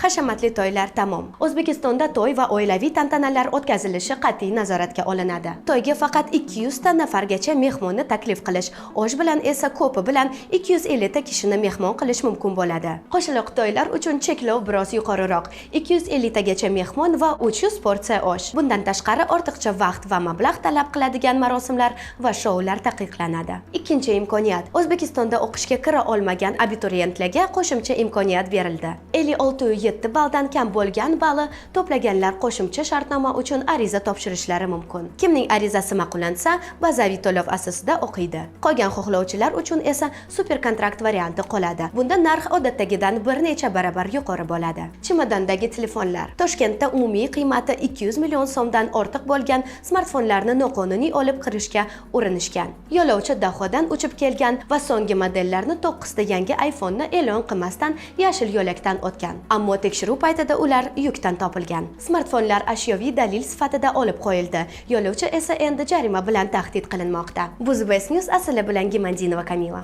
Hashamatli to'ylar tamom. O'zbekistonda to'y va oilaviy tantanalar o'tkazilishi qat'iy nazoratga olinadi. To'yga faqat 200 ta nafargacha mehmonni taklif qilish, osh bilan esa ko'pi bilan 250 ta kishini mehmon qilish mumkin bo'ladi. Qo'shaloq to'ylar uchun cheklov biroz yuqoriroq, 250 tagacha mehmon va 300 porsiya osh. Bundan tashqari ortiqcha vaqt va mablag' talab qiladigan marosimlar va shoular taqiqlanadi. Ikkinchi imkoniyat. O'zbekistonda o'qishga kira olmagan abituriyentlarga qo'shimcha imkoniyat berildi. 56,7 balldan kam bo'lgan balli to'plaganlar qo'shimcha shartnoma uchun ariza topshirishlari mumkin. Kimning arizasi ma'qullansa, bazaviy to'lov asosida o'qiydi. Qolgan xohlovchilar uchun esa super kontrakt varianti qoladi. Bunda narx odatdagidan bir necha barobar yuqori bo'ladi. Chimodondagi telefonlar. Toshkentda umumiy qiymati 200 million so'mdan ortiq bo'lgan smartfonlarni noqonuniy olib kirishga urinishgan. Yo'lovchi Dahodan uchib kelgan va so'nggi modellarni 9 ta yangi iPhone'ni e'lon qilmasdan yashil yo'lakdan o'tgan. Ammo tekshiruv paytida ular yukdan topilgan. Smartfonlar ashyoviy dalil sifatida olib qo'yildi. Yo'lovchi esa endi jarima bilan tahdid qilinmoqda. Bu The Best News asli bilan Gimandinova Kamila.